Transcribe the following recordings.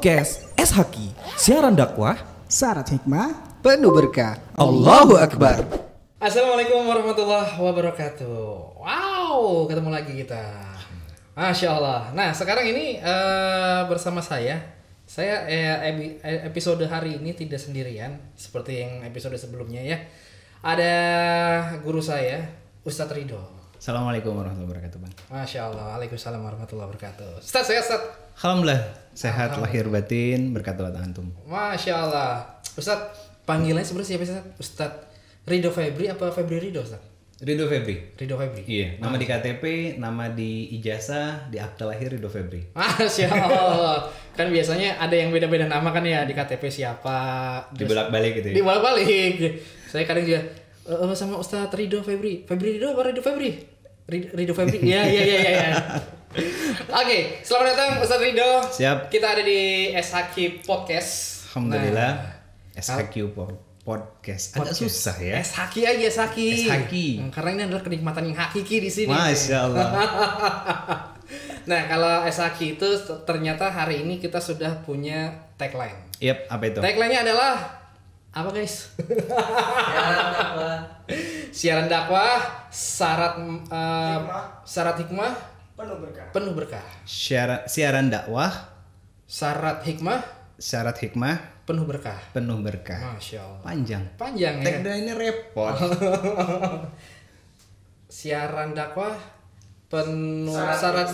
Podcast S-Haki, siaran dakwah, syarat hikmah, penuh berkah. Allahu Akbar. Assalamualaikum warahmatullahi wabarakatuh. Wow, ketemu lagi kita. Masya Allah. Nah, sekarang ini bersama saya episode hari ini tidak sendirian seperti yang episode sebelumnya ya. Ada guru saya, Ustadz Ridho. Assalamualaikum warahmatullahi wabarakatuh, Bang. Masya Allah. Waalaikumsalam warahmatullahi wabarakatuh. Ustadz, sehat Ustadz? Alhamdulillah, sehat lahir batin, berkat Allah antum. Masya Allah. Ustadz, panggilannya sebenarnya siapa Ustadz? Ustadz Ridho Febri apa Febri Ridho Ustadz? Ridho Febri. Ridho Febri. Iya, nama di KTP, nama di ijazah, di akta lahir Ridho Febri. Masya Allah. Kan biasanya ada yang beda-beda nama kan ya di KTP siapa. Dibolak-balik gitu ya? Dibolak-balik. Saya kadang juga sama Ustadz Ridho Febri. Febri Ridho apa Ridho Febri? Ridho Febri. Iya. Oke, selamat datang Ustadz Ridho. Siap. Kita ada di SHQ Podcast. Alhamdulillah. Nah, SHQ Podcast. Agak susah ya. SHQ aja SHQ. SHQ. Karena ini adalah kenikmatan yang hakiki di sini. Masya Allah. Nah, kalau SHQ itu ternyata hari ini kita sudah punya tagline. Yap, apa itu? Tagline-nya adalah apa guys? Siaran dakwah, syarat hikmah, penuh berkah. Siaran dakwah, Syarat hikmah, penuh berkah. penuh berkah. Masya Allah. Panjang ya. Tagline-nya repot. Siaran dakwah, penuh Syarat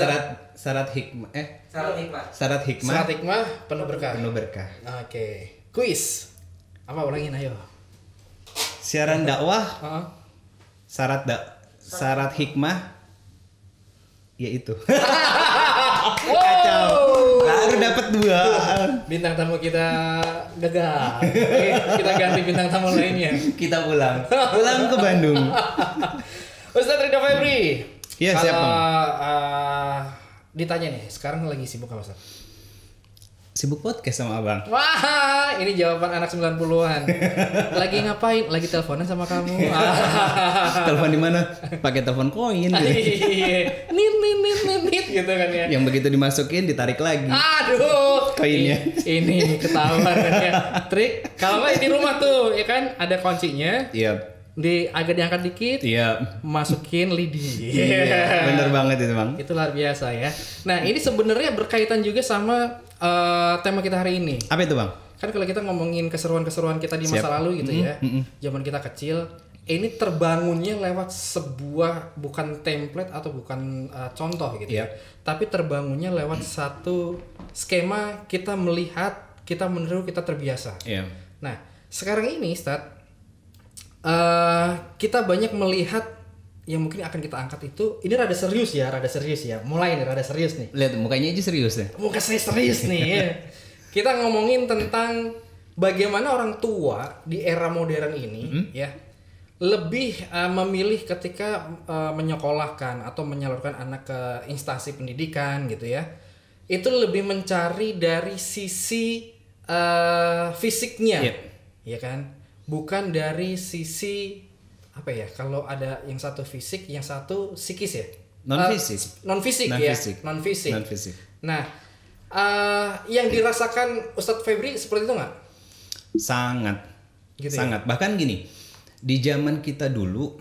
hikmah. Syarat hikmah, penuh berkah. penuh berkah. Oke. Kuis. Apa ulangin ayo. Siaran dakwah, Heeh. syarat hikmah, yaitu. Kacau. Baru dapat 2. Bintang tamu kita gagal. Oke, kita ganti bintang tamu lainnya. Kita pulang ke Bandung. Ustadz Ridho Febri. Iya, siap, Bang. Ditanya nih, sekarang lagi sibuk apa Ustadz? Sibuk podcast sama abang. Wah, ini jawaban anak 90-an. Lagi ngapain? Lagi teleponan sama kamu. Telepon di mana? Pakai telepon koin. Gitu. Iya. Nit gitu kan ya. Yang begitu dimasukin ditarik lagi. Aduh, Koinnya. Ini ketahuan kan ya. Trik kalau nggak di rumah tuh ya kan ada kuncinya. Iya. Agak diangkat dikit. Iya. Masukin lidi. Iya. Bener banget itu, Bang. Itu luar biasa ya. Nah, ini sebenarnya berkaitan juga sama tema kita hari ini. Apa itu, Bang? Kan kalau kita ngomongin keseruan-keseruan kita di masa lalu gitu ya. Zaman kita kecil, ini terbangunnya lewat sebuah bukan template atau bukan contoh gitu ya. Tapi terbangunnya lewat satu skema kita melihat, kita meniru, kita terbiasa. Iya. Nah, sekarang ini Ustadz, kita banyak melihat yang mungkin akan kita angkat itu, ini rada serius ya. Mulai nih rada serius nih. Lihat mukanya aja serius deh. Muka saya serius nih ya. Kita ngomongin tentang bagaimana orang tua di era modern ini ya lebih memilih ketika menyekolahkan atau menyalurkan anak ke instansi pendidikan gitu ya. Itu lebih mencari dari sisi fisiknya. Ya kan? Bukan dari sisi apa ya, kalau ada yang satu fisik, yang satu psikis ya? Non fisik. Nah, yang dirasakan Ustadz Febri seperti itu nggak? Sangat. Gitu sangat. Ya? Bahkan gini, di zaman kita dulu,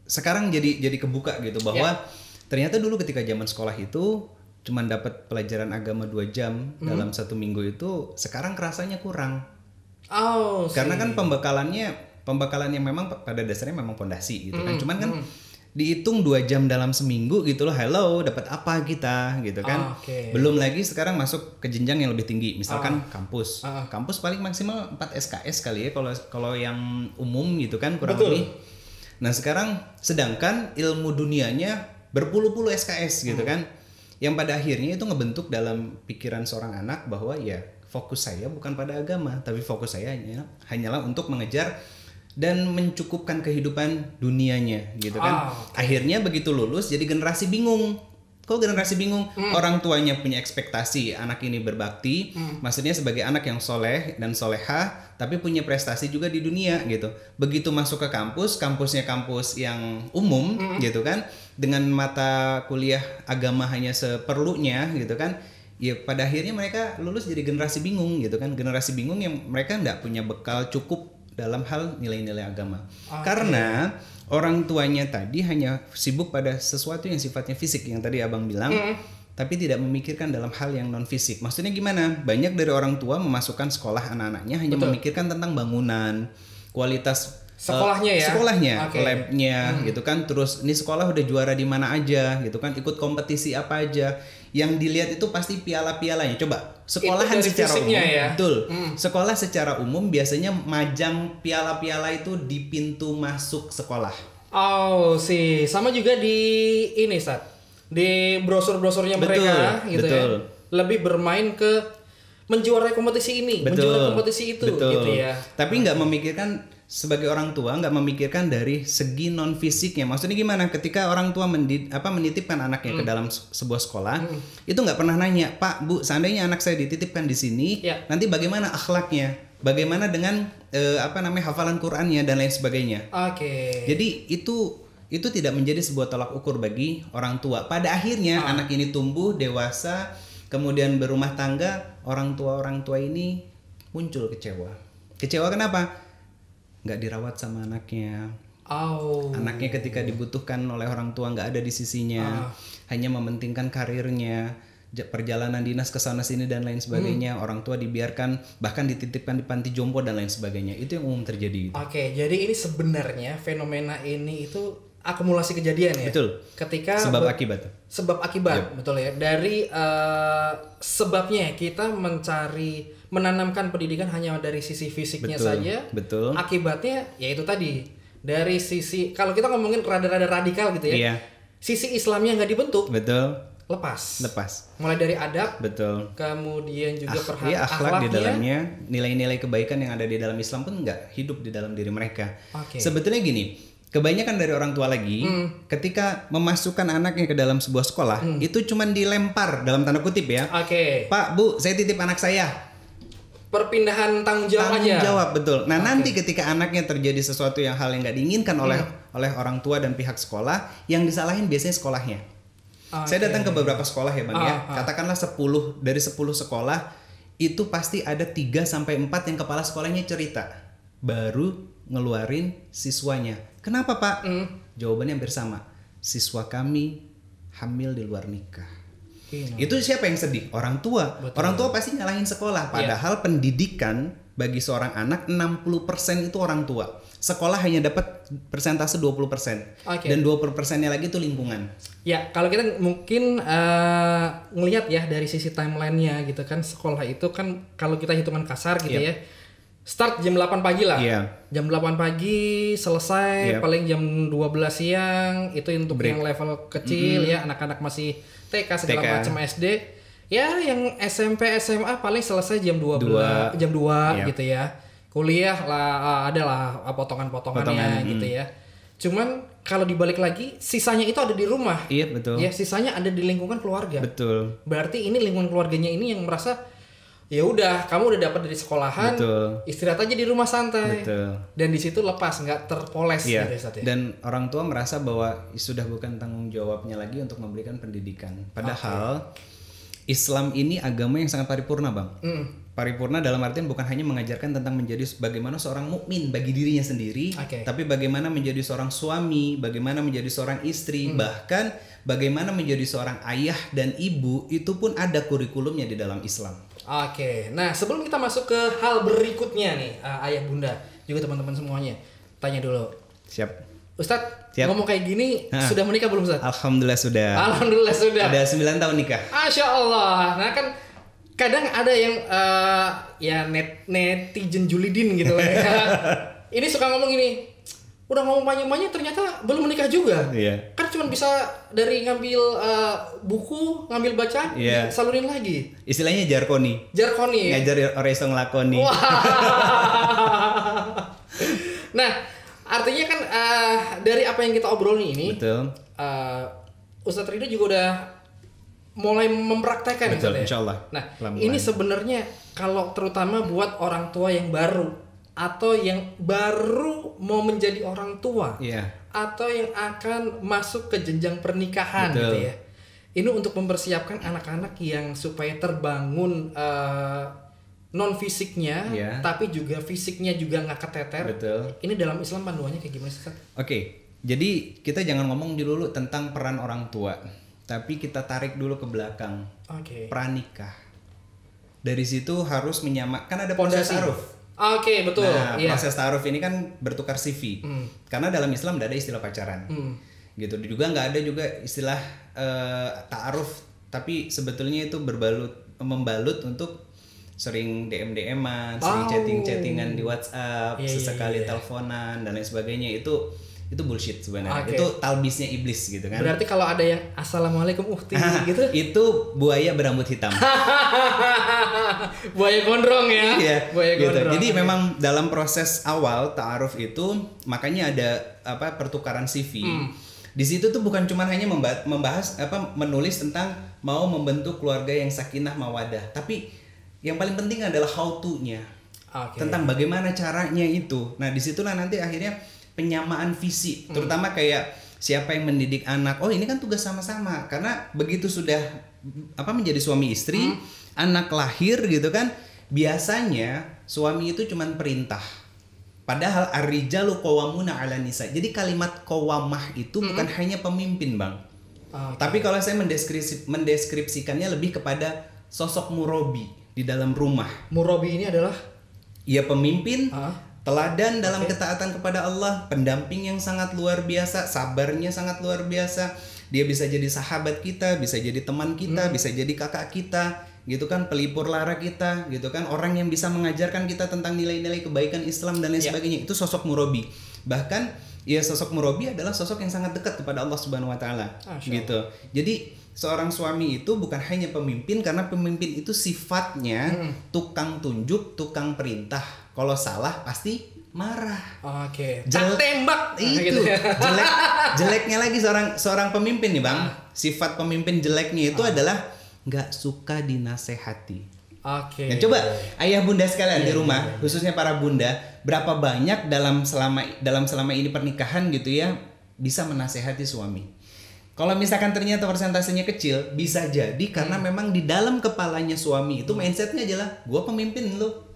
sekarang jadi kebuka gitu bahwa ternyata dulu ketika zaman sekolah itu cuman dapat pelajaran agama 2 jam dalam 1 minggu itu, sekarang kerasanya kurang. Karena kan pembekalannya memang pada dasarnya memang pondasi gitu kan. Cuman kan dihitung 2 jam dalam seminggu gitu loh. Hello, dapat apa kita gitu kan. Belum lagi sekarang masuk ke jenjang yang lebih tinggi. Misalkan kampus. Kampus paling maksimal 4 SKS kali ya kalau yang umum gitu kan, kurang lebih. Nah, sekarang sedangkan ilmu dunianya berpuluh-puluh SKS gitu kan. Yang pada akhirnya itu ngebentuk dalam pikiran seorang anak bahwa ya fokus saya bukan pada agama, tapi fokus saya hanyalah untuk mengejar dan mencukupkan kehidupan dunianya gitu kan. Akhirnya begitu lulus jadi generasi bingung. Kok generasi bingung? Orang tuanya punya ekspektasi anak ini berbakti, maksudnya sebagai anak yang soleh dan soleha, tapi punya prestasi juga di dunia gitu. Begitu masuk ke kampusnya kampus yang umum gitu kan, dengan mata kuliah agama hanya seperlunya gitu kan, ya pada akhirnya mereka lulus jadi generasi bingung gitu kan, generasi bingung yang mereka nggak punya bekal cukup dalam hal nilai-nilai agama. Karena orang tuanya tadi hanya sibuk pada sesuatu yang sifatnya fisik yang tadi abang bilang, tapi tidak memikirkan dalam hal yang non fisik. Maksudnya gimana? Banyak dari orang tua memasukkan sekolah anak-anaknya hanya memikirkan tentang bangunan, kualitas sekolahnya, labnya gitu kan. Terus ini sekolah udah juara di mana aja gitu kan, ikut kompetisi apa aja. Yang dilihat itu pasti piala-pialanya. Coba sekolahan secara umum, betul. Sekolah secara umum biasanya majang piala-piala itu di pintu masuk sekolah. Oh sih, sama juga di ini Sat, di brosur-brosurnya mereka gitu ya. Lebih bermain ke menjuarai kompetisi ini, menjuarai kompetisi itu gitu ya. Tapi nggak memikirkan, sebagai orang tua nggak memikirkan dari segi non fisiknya. Maksudnya gimana? Ketika orang tua menitipkan anaknya ke dalam sebuah sekolah, itu nggak pernah nanya, Pak, Bu, seandainya anak saya dititipkan di sini, nanti bagaimana akhlaknya? Bagaimana dengan hafalan Qur'annya dan lain sebagainya. Jadi itu tidak menjadi sebuah tolak ukur bagi orang tua. Pada akhirnya anak ini tumbuh dewasa, kemudian berumah tangga, orang tua ini muncul kecewa. Kecewa kenapa? Nggak dirawat sama anaknya. Anaknya ketika dibutuhkan oleh orang tua nggak ada di sisinya, hanya mementingkan karirnya, perjalanan dinas ke sana sini dan lain sebagainya. Orang tua dibiarkan, bahkan dititipkan di panti jompo dan lain sebagainya. Itu yang umum terjadi. Jadi ini sebenarnya fenomena ini itu akumulasi kejadian ya. Betul. Ketika sebab akibat. Betul ya. Dari sebabnya kita menanamkan pendidikan hanya dari sisi fisiknya saja. Betul. Akibatnya ya itu tadi, dari sisi, kalau kita ngomongin rada-rada radikal gitu ya. Sisi Islamnya nggak dibentuk. Betul. Lepas. Mulai dari adab. Betul. Kemudian juga akhlak di dalamnya, nilai-nilai kebaikan yang ada di dalam Islam pun nggak hidup di dalam diri mereka. Sebetulnya gini, kebanyakan dari orang tua lagi ketika memasukkan anaknya ke dalam sebuah sekolah itu cuman dilempar dalam tanda kutip ya. Pak, Bu, saya titip anak saya. Perpindahan tanggung jawab betul. Nah nanti ketika anaknya terjadi sesuatu yang nggak diinginkan oleh orang tua dan pihak sekolah, yang disalahin biasanya sekolahnya. Saya datang ke beberapa sekolah ya Bang ya. Katakanlah 10 dari 10 sekolah itu pasti ada 3-4 yang kepala sekolahnya cerita baru ngeluarin siswanya. Kenapa Pak? Jawabannya hampir sama. Siswa kami hamil di luar nikah. Itu siapa yang sedih? Orang tua. Betul. Orang tua pasti nyalahin sekolah. Padahal pendidikan bagi seorang anak 60% itu orang tua. Sekolah hanya dapat persentase 20%. Dan 20%-nya lagi itu lingkungan. Ya, kalau kita mungkin ngelihat ya dari sisi timeline-nya gitu kan, sekolah itu kan kalau kita hitungan kasar gitu ya. Start jam 8 pagi lah. Jam 8 pagi selesai paling jam 12 siang. Itu untuk yang level kecil ya, anak-anak masih TK segala macam SD. Ya yang SMP SMA paling selesai jam 2 gitu ya. Kuliah lah adalah potongan-potongannya gitu ya. Cuman kalau dibalik lagi sisanya itu ada di rumah. Iya betul. Ya sisanya ada di lingkungan keluarga. Betul. Berarti ini lingkungan keluarganya ini yang merasa ya udah, kamu udah dapat dari sekolahan, istirahat aja di rumah santai. Dan di situ lepas, nggak terpoles gitu ya. Dan orang tua merasa bahwa sudah bukan tanggung jawabnya lagi untuk memberikan pendidikan. Padahal Islam ini agama yang sangat paripurna Bang. Paripurna dalam artian bukan hanya mengajarkan tentang menjadi bagaimana seorang mukmin bagi dirinya sendiri, tapi bagaimana menjadi seorang suami, bagaimana menjadi seorang istri, bahkan bagaimana menjadi seorang ayah dan ibu, itu pun ada kurikulumnya di dalam Islam. Nah sebelum kita masuk ke hal berikutnya nih, ayah bunda juga teman-teman semuanya, tanya dulu. Siap. Ustadz, ngomong kayak gini, sudah menikah belum Ustadz? Alhamdulillah sudah. Ada 9 tahun nikah. Masya Allah. Nah kan kadang ada yang netizen julidin gitu ya. Ini suka ngomong ini, udah ngomong panjang-panjang ternyata belum menikah juga. Kan cuma bisa dari ngambil buku, ngambil bacaan, salurin lagi. Istilahnya jarkoni. Ngajar orang iso nglakoni. Nah, artinya kan dari apa yang kita obrolin ini, Ustadz Ridho juga udah mulai mempraktekkan. Insyaallah. Nah, ini sebenarnya kalau terutama buat orang tua yang baru atau yang baru mau menjadi orang tua, atau yang akan masuk ke jenjang pernikahan gitu ya. Ini untuk mempersiapkan anak-anak yang supaya terbangun non fisiknya, tapi juga fisiknya juga nggak keteter. Betul. Ini dalam Islam panduannya kayak gimana sih, Ustaz? Oke. Jadi kita jangan ngomong dulu tentang peran orang tua, tapi kita tarik dulu ke belakang. Pranikah. Dari situ harus menyamakan, kan ada proses ta'aruf. Betul. Nah, proses ta'aruf ini kan bertukar CV. Karena dalam Islam tidak ada istilah pacaran. Gitu. Juga nggak ada juga istilah ta'aruf, tapi sebetulnya itu membalut untuk sering DM-an, sering chatting-chattingan di WhatsApp, sesekali teleponan dan lain sebagainya. Itu bullshit sebenarnya. Itu talbisnya iblis gitu kan. Berarti kalau ada yang assalamualaikum uhti gitu, itu buaya berambut hitam. Buaya gondrong ya. Iya, buaya gitu. gondrong. Jadi memang dalam proses awal ta'aruf itu makanya ada pertukaran CV. Di situ tuh bukan cuma hanya membahas menulis tentang mau membentuk keluarga yang sakinah mawadah, tapi yang paling penting adalah how to-nya. Tentang bagaimana caranya itu. Nah, disitulah nanti akhirnya penyamaan visi, terutama kayak siapa yang mendidik anak. Oh, ini kan tugas sama-sama. Karena begitu sudah menjadi suami istri, anak lahir gitu kan, biasanya suami itu cuman perintah. Padahal ar-rijalu qawwamuna 'alan nisa. Jadi kalimat qawwamah itu bukan hanya pemimpin, Bang. Tapi kalau saya mendeskripsikannya lebih kepada sosok murabi di dalam rumah. Murabi ini adalah pemimpin, teladan dalam ketaatan kepada Allah, pendamping yang sangat luar biasa, sabarnya sangat luar biasa. Dia bisa jadi sahabat kita, bisa jadi teman kita, bisa jadi kakak kita, gitu kan, pelipur lara kita, gitu kan, orang yang bisa mengajarkan kita tentang nilai-nilai kebaikan Islam dan lain sebagainya. Itu sosok murabi. Bahkan sosok murabi adalah sosok yang sangat dekat kepada Allah Subhanahu wa taala, gitu. Jadi seorang suami itu bukan hanya pemimpin, karena pemimpin itu sifatnya tukang tunjuk, tukang perintah. Kalau salah pasti marah. Tembak. Itu jeleknya lagi seorang pemimpin nih, Bang. Sifat pemimpin jeleknya itu adalah nggak suka dinasehati. Dan coba ayah bunda sekalian di rumah, khususnya para bunda, berapa banyak dalam selama ini pernikahan gitu ya bisa menasehati suami. Kalau misalkan ternyata persentasenya kecil, bisa jadi karena memang di dalam kepalanya suami itu mindsetnya adalah gue pemimpin lo.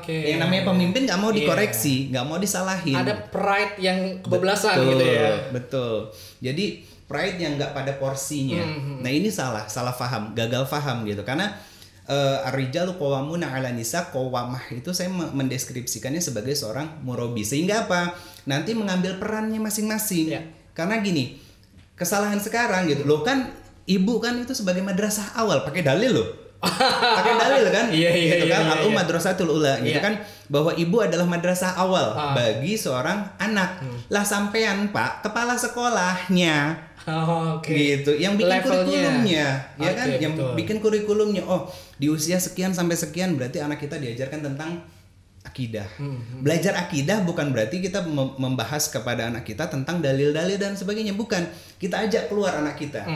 Yang namanya pemimpin nggak mau dikoreksi, nggak mau disalahin. Ada pride yang kebablasan gitu ya. Betul. Jadi pride yang nggak pada porsinya. Nah ini salah paham, gagal paham gitu. Karena ar-rijalu qawwamuna 'alan nisa, qawwamah itu saya mendeskripsikannya sebagai seorang murabi. Sehingga apa? Nanti mengambil perannya masing-masing. Karena gini, kesalahan sekarang gitu loh kan, ibu kan itu sebagai madrasah awal, pakai dalil loh. Pakai dalil kan? Gitu kan, al-ummu madrasatul ula gitu kan, bahwa ibu adalah madrasah awal bagi seorang anak. Lah sampean Pak, kepala sekolahnya. Gitu, yang bikin kurikulumnya, ya kan? Yang bikin kurikulumnya. Oh, di usia sekian sampai sekian berarti anak kita diajarkan tentang akidah. Belajar akidah bukan berarti kita membahas kepada anak kita tentang dalil-dalil dan sebagainya, bukan. Kita ajak keluar anak kita.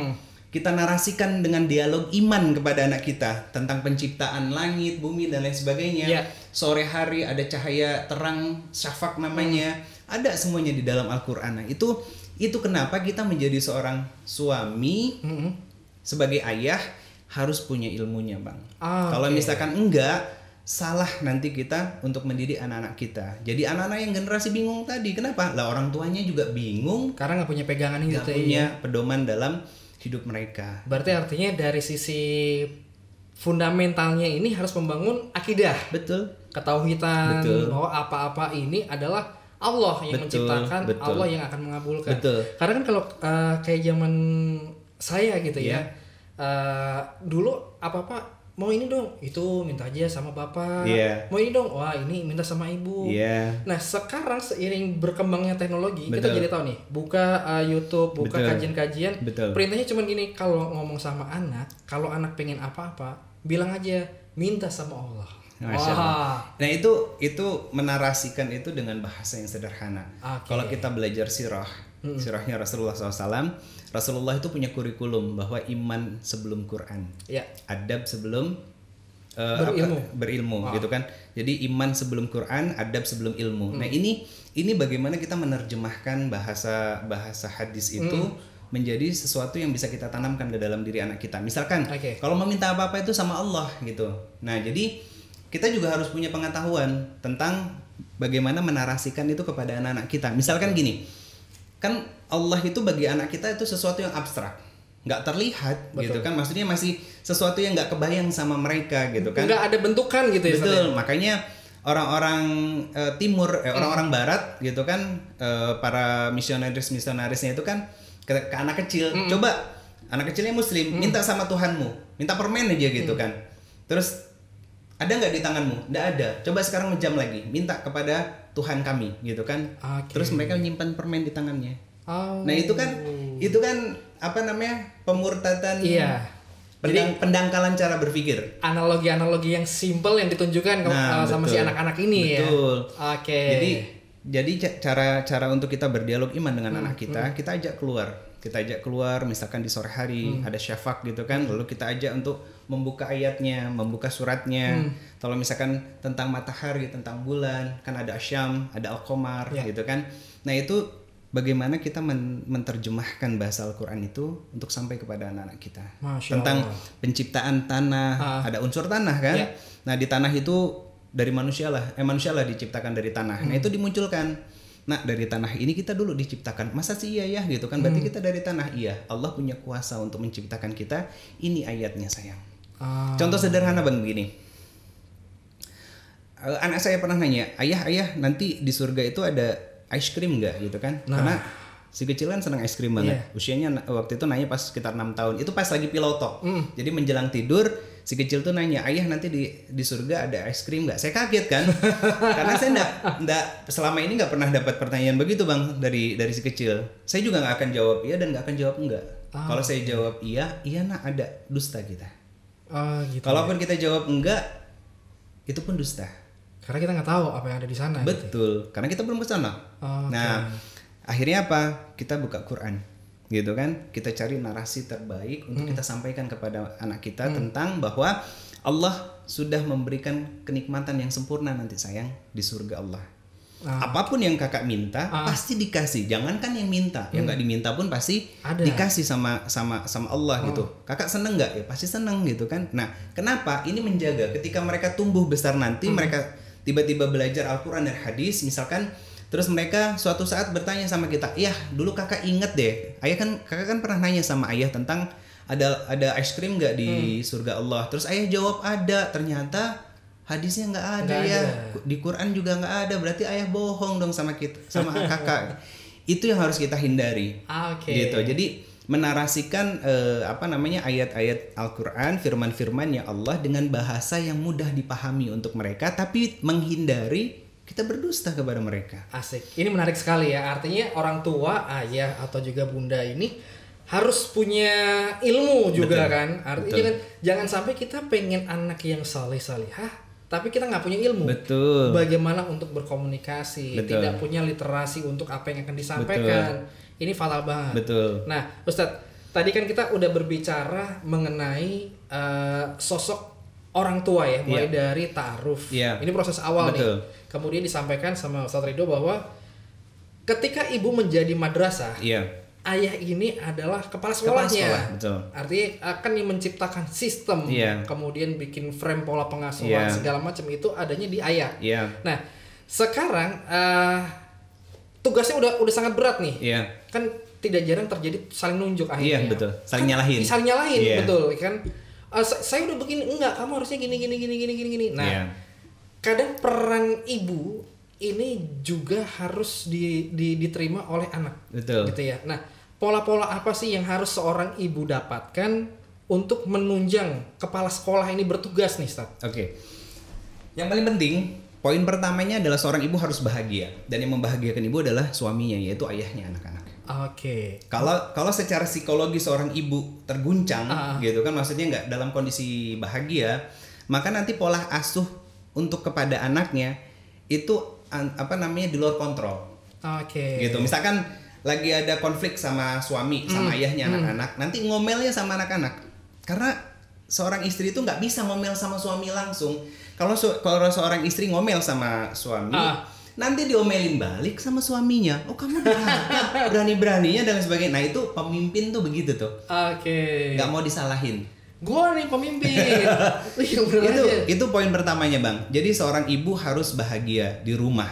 Kita narasikan dengan dialog iman kepada anak kita tentang penciptaan langit, bumi dan lain sebagainya. Sore hari ada cahaya terang, syafaq namanya. Ada semuanya di dalam Al-Qur'an. Nah, itu kenapa kita menjadi seorang suami sebagai ayah harus punya ilmunya, Bang. Kalau misalkan enggak, salah nanti kita untuk mendidik anak-anak kita. Jadi anak-anak yang generasi bingung tadi, kenapa? Lah orang tuanya juga bingung karena nggak punya pegangan gitu, nggak punya pedoman dalam hidup mereka. Berarti artinya dari sisi fundamentalnya ini harus membangun akidah. Betul. Ketauhidan bahwa apa-apa ini adalah Allah yang menciptakan, Allah yang akan mengabulkan. Karena kan kalau kayak zaman saya gitu ya, dulu apa-apa mau ini dong, itu minta aja sama bapak. Mau ini dong, wah ini minta sama ibu. Nah sekarang seiring berkembangnya teknologi, kita jadi tahu nih, buka YouTube, buka kajian-kajian, perintahnya cuma gini, kalau ngomong sama anak, kalau anak pengen apa-apa, bilang aja minta sama Allah. Nah itu menarasikan itu dengan bahasa yang sederhana. Kalau kita belajar sirahnya Rasulullah SAW, Rasulullah itu punya kurikulum bahwa iman sebelum Quran, adab sebelum berilmu gitu kan. Jadi iman sebelum Quran, adab sebelum ilmu. Nah ini bagaimana kita menerjemahkan bahasa hadis itu menjadi sesuatu yang bisa kita tanamkan ke dalam diri anak kita. Misalkan kalau meminta apa-apa itu sama Allah gitu. Nah, jadi kita juga harus punya pengetahuan tentang bagaimana menarasikan itu kepada anak-anak kita. Misalkan gini, kan Allah itu bagi anak kita itu sesuatu yang abstrak, nggak terlihat. Betul. Gitu kan, maksudnya masih sesuatu yang nggak kebayang sama mereka gitu kan. Nggak ada bentukan gitu ya. Betul, makanya orang-orang timur, orang-orang barat gitu kan, para misionarisnya itu kan ke anak kecil, coba anak kecilnya muslim, minta sama Tuhanmu, minta permen aja gitu kan. Terus ada nggak di tanganmu? Nggak ada. Coba sekarang ngejam lagi, minta kepada Tuhan kami gitu kan. Terus mereka menyimpan permen di tangannya. Nah itu kan apa namanya, pemurtadan. Iya. Pendangkalan cara berpikir. Analogi-analogi yang simple yang ditunjukkan sama si anak-anak ini. Betul. Ya. Oke. Jadi cara untuk kita berdialog iman dengan anak kita ajak keluar misalkan di sore hari ada syafaq gitu kan, lalu kita ajak untuk membuka ayatnya, membuka suratnya. Kalau misalkan tentang matahari, tentang bulan, kan ada Asyam, ada Al-Qamar gitu kan. Nah, itu bagaimana kita menerjemahkan bahasa Al-Qur'an itu untuk sampai kepada anak-anak kita. Tentang penciptaan tanah, ada unsur tanah kan. Nah, di tanah itu dari manusia lah diciptakan dari tanah. Nah, itu dimunculkan. Nah, dari tanah ini kita dulu diciptakan. Masa sih iya ya gitu kan? Berarti kita dari tanah. Iya, Allah punya kuasa untuk menciptakan kita. Ini ayatnya sayang. Contoh sederhana Bang begini. Anak saya pernah nanya, ayah nanti di surga itu ada ice cream nggak gitu kan? Karena si kecil kan senang es krim banget. Usianya waktu itu nanya pas sekitar 6 tahun. Itu pas lagi piloto. Jadi menjelang tidur si kecil tuh nanya, ayah nanti di surga ada es krim nggak? Saya kaget kan, karena saya nggak selama ini nggak pernah dapat pertanyaan begitu Bang dari si kecil. Saya juga nggak akan jawab iya dan nggak akan jawab enggak. Kalau saya jawab iya nak ada, dusta kita. Gitu. Kalaupun kita jawab enggak, itu pun dusta. Karena kita nggak tahu apa yang ada di sana. Betul, gitu. Karena kita belum ke sana. Nah, akhirnya apa? Kita buka Quran. Gitu kan, kita cari narasi terbaik untuk kita sampaikan kepada anak kita tentang bahwa Allah sudah memberikan kenikmatan yang sempurna nanti sayang di surga Allah. Apapun yang kakak minta pasti dikasih. Jangankan yang minta, yang nggak diminta pun pasti dikasih sama Allah gitu. Kakak seneng nggak? Ya pasti seneng gitu kan. Nah, kenapa? Ini menjaga ketika mereka tumbuh besar nanti, mereka tiba-tiba belajar Al-Quran dan hadis misalkan. Terus mereka suatu saat bertanya sama kita, "Iya, dulu kakak inget deh. Kakak kan pernah nanya sama ayah tentang ada ice cream nggak di surga Allah?" Terus ayah jawab ada. Ternyata hadisnya nggak ada. Di Quran juga nggak ada. Berarti ayah bohong dong sama kita, sama kakak. Itu yang harus kita hindari. Gitu. Jadi menarasikan ayat-ayat Al-Quran, firman-firmannya Allah dengan bahasa yang mudah dipahami untuk mereka, tapi menghindari kita berdusta kepada mereka. Asik. Ini menarik sekali ya. Artinya orang tua, ayah atau juga bunda ini harus punya ilmu juga. Betul. Kan. Artinya kan jangan sampai kita pengen anak yang saleh-salihah tapi kita nggak punya ilmu. Betul. Bagaimana untuk berkomunikasi, Betul. Tidak punya literasi untuk apa yang akan disampaikan. Betul. Ini fatal banget. Betul. Nah, Ustadz, tadi kan kita udah berbicara mengenai sosok orang tua ya, mulai dari ta'aruf. Ini proses awal. Betul. Nih. Kemudian disampaikan sama Ustadz Ridho bahwa ketika ibu menjadi madrasah, ayah ini adalah kepala sekolahnya. Betul. Artinya akan menciptakan sistem, kemudian bikin frame pola pengasuhan segala macam itu adanya di ayah. Nah, sekarang tugasnya udah sangat berat nih. Kan tidak jarang terjadi saling nunjuk akhirnya. Iya, betul. Saling nyalahin. Saling nyalahin, betul kan? Saya udah begini, enggak, kamu harusnya gini. Nah, kadang peran ibu ini juga harus diterima oleh anak. Betul. Gitu ya. Nah, pola-pola apa sih yang harus seorang ibu dapatkan untuk menunjang kepala sekolah ini bertugas nih, Ustaz? Oke. Yang paling penting, poin pertamanya adalah seorang ibu harus bahagia, dan yang membahagiakan ibu adalah suaminya, yaitu ayahnya anak-anak. Oke. Kalau secara psikologi seorang ibu terguncang gitu kan, maksudnya nggak dalam kondisi bahagia, maka nanti pola asuh untuk kepada anaknya itu di luar kontrol. Gitu. Misalkan lagi ada konflik sama suami, sama ayahnya anak-anak, nanti ngomelnya sama anak-anak. Karena seorang istri itu nggak bisa ngomel sama suami langsung. Kalau seorang istri ngomel sama suami, nanti diomelin balik sama suaminya. Oh kamu durhaka, berani-beraninya dan sebagainya. Nah itu pemimpin tuh begitu tuh. Oke. Gak mau disalahin. Gua nih pemimpin. Itu poin pertamanya bang. Jadi seorang ibu harus bahagia di rumah.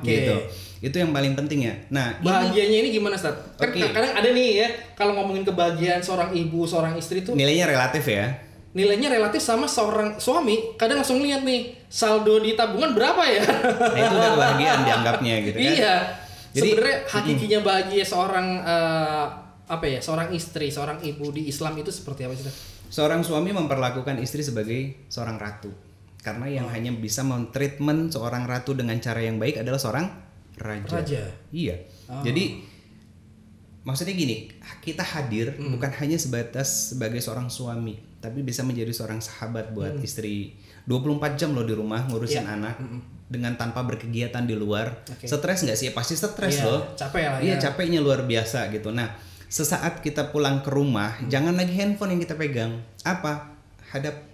Gitu. Itu yang paling penting ya. Nah bahagianya ini gimana Ustaz? Kan kadang ada nih ya, kalau ngomongin kebahagiaan seorang ibu, seorang istri tuh nilainya relatif ya. Nilainya relatif sama seorang suami. Kadang langsung lihat nih saldo di tabungan berapa ya. Nah itu udah kebahagiaan dianggapnya gitu kan. Iya. Jadi sebenarnya hakikinya bahagia seorang seorang istri, seorang ibu di Islam itu seperti apa sih? Seorang suami memperlakukan istri sebagai seorang ratu. Karena yang hanya bisa mentreatment seorang ratu dengan cara yang baik adalah seorang raja. Iya. Jadi maksudnya gini, kita hadir bukan hanya sebatas sebagai seorang suami, tapi bisa menjadi seorang sahabat buat istri. 24 jam loh di rumah ngurusin anak dengan tanpa berkegiatan di luar. Stres nggak sih? Pasti stres loh. Capek lah. Iya, capeknya luar biasa gitu. Nah, sesaat kita pulang ke rumah, jangan lagi handphone yang kita pegang. Apa?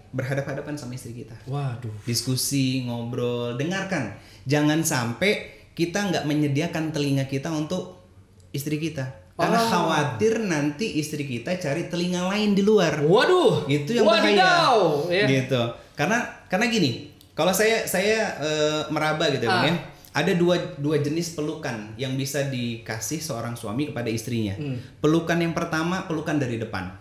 Berhadap-hadapan sama istri kita. Waduh. Diskusi, ngobrol, dengarkan. Jangan sampai kita nggak menyediakan telinga kita untuk istri kita. Karena khawatir nanti istri kita cari telinga lain di luar. Waduh. Itu yang bahaya. Gitu. Karena gini, kalau saya meraba gitu ya. Ada dua jenis pelukan yang bisa dikasih seorang suami kepada istrinya. Pelukan yang pertama, pelukan dari depan.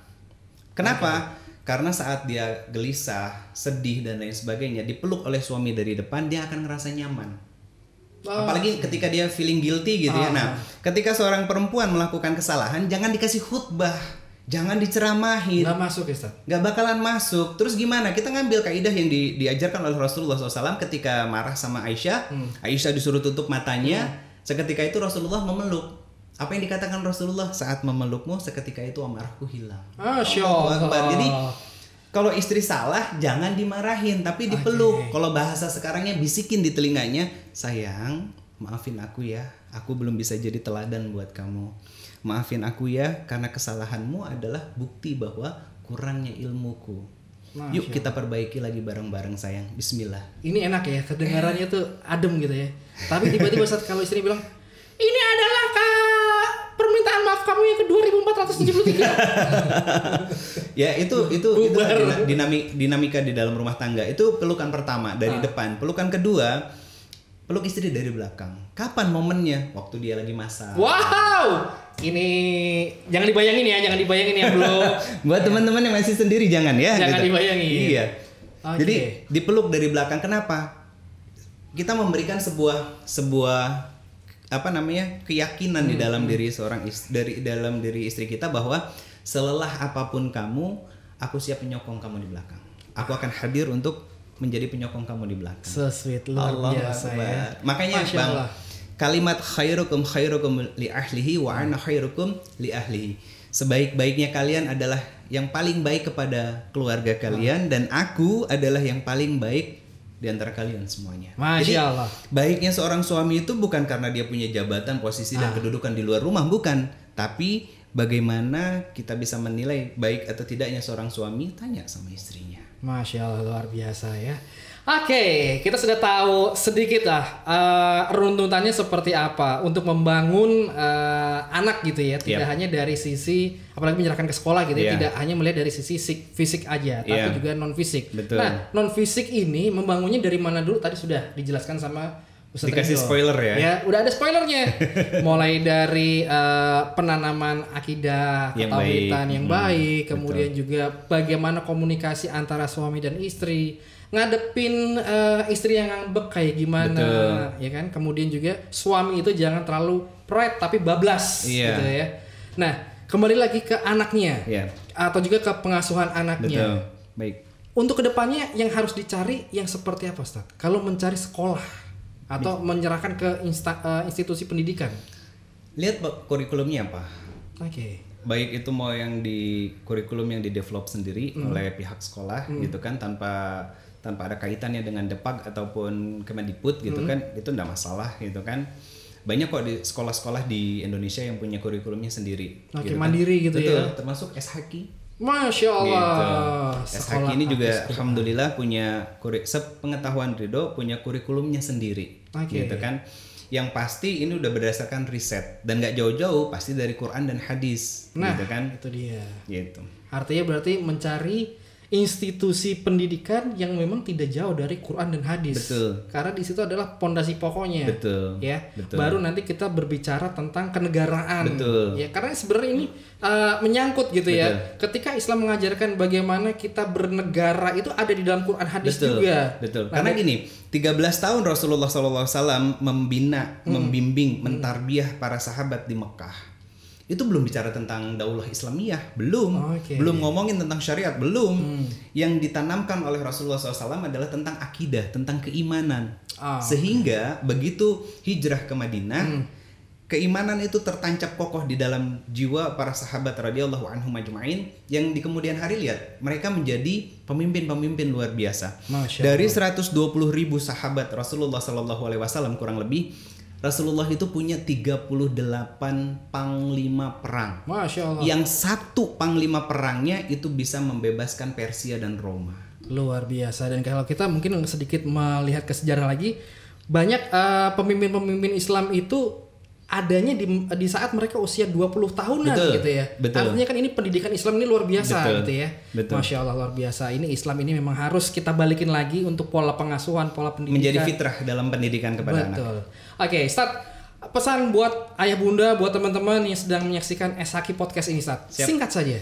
Kenapa? Karena saat dia gelisah, sedih dan lain sebagainya, dipeluk oleh suami dari depan, dia akan ngerasa nyaman. Apalagi ketika dia feeling guilty gitu ya. Nah, ketika seorang perempuan melakukan kesalahan, jangan dikasih khutbah, jangan diceramahin. Nggak masuk ya Ustaz? Nggak bakalan masuk. Terus gimana? Kita ngambil kaidah yang diajarkan oleh Rasulullah SAW ketika marah sama Aisyah. Aisyah disuruh tutup matanya. Seketika itu Rasulullah memeluk. Apa yang dikatakan Rasulullah? Saat memelukmu, seketika itu amarahku hilang. Masya Allah. Jadi kalau istri salah jangan dimarahin tapi dipeluk. Kalau bahasa sekarangnya bisikin di telinganya, sayang, maafin aku ya. Aku belum bisa jadi teladan buat kamu. Maafin aku ya karena kesalahanmu adalah bukti bahwa kurangnya ilmuku. Yuk kita perbaiki lagi bareng-bareng sayang. Bismillah. Ini enak ya, kedengarannya tuh adem gitu ya. Tapi tiba-tiba saat kalau istri bilang, "Ini adalah permintaan maaf kamu yang ke-2473." Ya itu dinamika di dalam rumah tangga. Itu pelukan pertama dari depan. Pelukan kedua, peluk istri dari belakang. Kapan momennya? Waktu dia lagi masak. Wow, ini jangan dibayangin ya belum. Buat teman-teman yang masih sendiri jangan ya. Jangan gitu. dibayangin. Iya. Jadi dipeluk dari belakang. Kenapa? Kita memberikan sebuah keyakinan di dalam diri dalam diri istri kita bahwa selelah apapun kamu, aku siap menyokong kamu di belakang. Aku akan hadir untuk menjadi penyokong kamu di belakang. Sweet, luar biasa ya. Makanya Bang, kalimat khairukum li ahlihi wa ana khairukum li ahlihi. Sebaik-baiknya kalian adalah yang paling baik kepada keluarga kalian dan aku adalah yang paling baik di antara kalian semuanya. Masya Allah. Jadi baiknya seorang suami itu bukan karena dia punya jabatan, posisi dan kedudukan di luar rumah, bukan. Tapi bagaimana kita bisa menilai baik atau tidaknya seorang suami, tanya sama istrinya. Masya Allah, luar biasa ya. Oke, kita sudah tahu sedikit lah runtutannya seperti apa untuk membangun anak gitu ya. Tidak hanya dari sisi, apalagi menyerahkan ke sekolah gitu ya. Tidak hanya melihat dari sisi fisik aja, tapi juga non fisik. Betul. Nah, non fisik ini membangunnya dari mana dulu? Tadi sudah dijelaskan sama Ustaz dikasih Ridho. Spoiler ya. Ya, udah ada spoilernya. Mulai dari penanaman akidah, ketauhidan yang baik, kemudian juga bagaimana komunikasi antara suami dan istri, ngadepin istri yang ngambek kayak gimana, ya kan? Kemudian juga suami itu jangan terlalu pride tapi bablas gitu ya. Nah, kembali lagi ke anaknya atau juga ke pengasuhan anaknya. Betul. Baik. Untuk kedepannya yang harus dicari yang seperti apa, Ustaz? Kalau mencari sekolah atau menyerahkan ke institusi pendidikan, lihat kurikulumnya apa. Baik itu mau yang di kurikulum yang di-develop sendiri oleh pihak sekolah gitu kan, tanpa ada kaitannya dengan Depag ataupun Kemendikbud gitu kan, itu enggak masalah gitu kan. Banyak kok di sekolah-sekolah di Indonesia yang punya kurikulumnya sendiri. Mandiri gitu. Betul, ya. Termasuk SHQ. Masya Allah. Gitu. SHQ ini juga alhamdulillah punya sepengetahuan Ridho punya kurikulumnya sendiri. Gitu kan. Yang pasti ini udah berdasarkan riset dan nggak jauh-jauh pasti dari Quran dan hadis. Nah, gitu kan. Itu dia. Gitu. Artinya berarti mencari institusi pendidikan yang memang tidak jauh dari Quran dan hadis. Betul. Karena di situ adalah pondasi pokoknya. Betul. Ya. Betul. Baru nanti kita berbicara tentang kenegaraan. Betul. Ya, karena sebenarnya ini menyangkut gitu. Betul. Ya. Ketika Islam mengajarkan bagaimana kita bernegara itu ada di dalam Quran hadis. Betul. Juga. Betul. Karena gini, 13 tahun Rasulullah SAW membina, membimbing, mentarbiah para sahabat di Mekah. Itu belum bicara tentang daulah Islamiyah, belum. Belum ngomongin tentang syariat, belum. Yang ditanamkan oleh Rasulullah SAW adalah tentang akidah, tentang keimanan. Sehingga begitu hijrah ke Madinah, keimanan itu tertancap kokoh di dalam jiwa para sahabat radhiyallahu anhum ajma'in, yang di kemudian hari lihat mereka menjadi pemimpin-pemimpin luar biasa. Dari 120.000 sahabat Rasulullah SAW kurang lebih, Rasulullah itu punya 38 panglima perang. Masya Allah. Yang satu panglima perangnya itu bisa membebaskan Persia dan Roma. Luar biasa. Dan kalau kita mungkin sedikit melihat ke sejarah lagi, banyak pemimpin-pemimpin Islam itu adanya di saat mereka usia 20 tahunan. Betul, gitu ya. Betul. Artinya kan ini pendidikan Islam ini luar biasa. Betul, gitu ya. Betul. Masya Allah luar biasa. Ini Islam ini memang harus kita balikin lagi untuk pola pengasuhan, pola pendidikan. Menjadi fitrah dalam pendidikan kepada anak. Betul. Oke, Ustadz, pesan buat ayah bunda, buat teman-teman yang sedang menyaksikan SHQ Podcast ini, Ustadz. Singkat saja.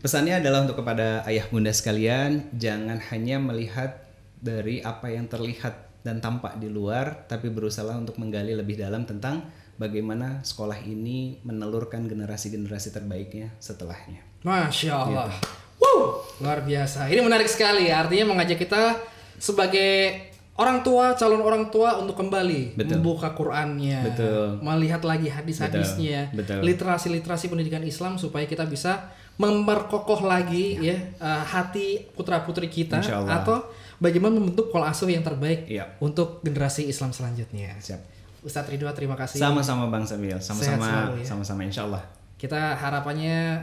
Pesannya adalah untuk kepada ayah bunda sekalian, jangan hanya melihat dari apa yang terlihat dan tampak di luar, tapi berusaha untuk menggali lebih dalam tentang bagaimana sekolah ini menelurkan generasi-generasi terbaiknya setelahnya. Masya Allah. Gitu. Luar biasa. Ini menarik sekali. Artinya mengajak kita sebagai orang tua, calon orang tua untuk kembali membuka Qur'annya, melihat lagi hadis-hadisnya, literasi-literasi pendidikan Islam supaya kita bisa memperkokoh lagi hati putra-putri kita atau bagaimana membentuk pola asuh yang terbaik untuk generasi Islam selanjutnya. Siap. Ustadz Ridho, terima kasih. Sama-sama Bang Samil, sama-sama insya Allah. Kita harapannya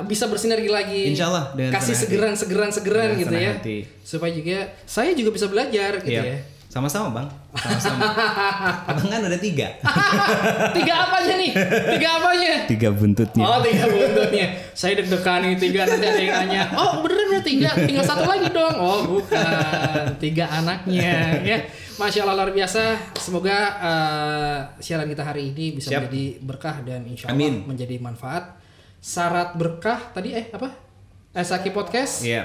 bisa bersinergi lagi. Insya Allah. Kasih segeran gitu ya. Hati. Supaya juga saya juga bisa belajar gitu ya. Sama-sama Bang. Sama-sama. Abang kan ada 3. 3 apanya nih? 3 apanya? 3 buntutnya. Oh 3 buntutnya. Saya deg-degan nih 3, nanti ada yang nanya. Oh beneran ya 3? Tinggal 1 lagi dong. Oh bukan. 3 anaknya ya. Masya Allah luar biasa. Semoga siaran kita hari ini bisa menjadi berkah dan insya Allah menjadi manfaat. Syarat berkah tadi apa? SHQ Podcast. Iya.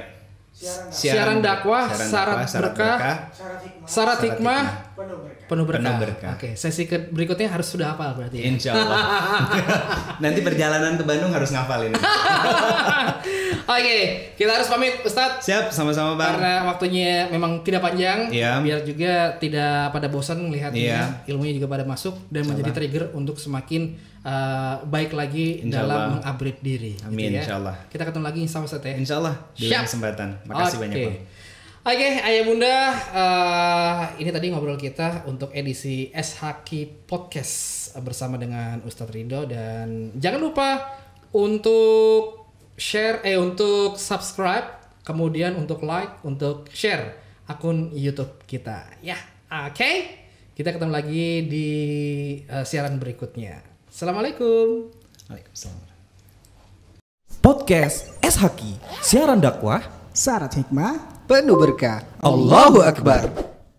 Siaran dakwah, syarat berkah, syarat hikmah, penuh berkah. Oke, sesi berikutnya harus sudah hafal berarti. Ya? Insya Allah. Nanti perjalanan ke Bandung harus ngafal ini. Oke, kita harus pamit Ustadz. Siap, sama-sama Bang. Karena waktunya memang tidak panjang, biar juga tidak pada bosan melihatnya, ilmunya juga pada masuk dan menjadi trigger untuk semakin baik lagi dalam mengupgrade diri. Amin, gitu ya. insya Allah. Kita ketemu lagi insya Allah Ustadz ya. Insya Allah di kesempatan. Makasih banyak Bang. Oke, ayah bunda, ini tadi ngobrol kita untuk edisi SHQ Podcast bersama dengan Ustadz Ridho, dan jangan lupa untuk share, untuk subscribe, kemudian untuk like, untuk share akun YouTube kita. Ya, oke. Kita ketemu lagi di siaran berikutnya. Assalamualaikum. Waalaikumsalam. Podcast SHQ, siaran dakwah, syarat hikmah, penuh berkah. Allahu Akbar.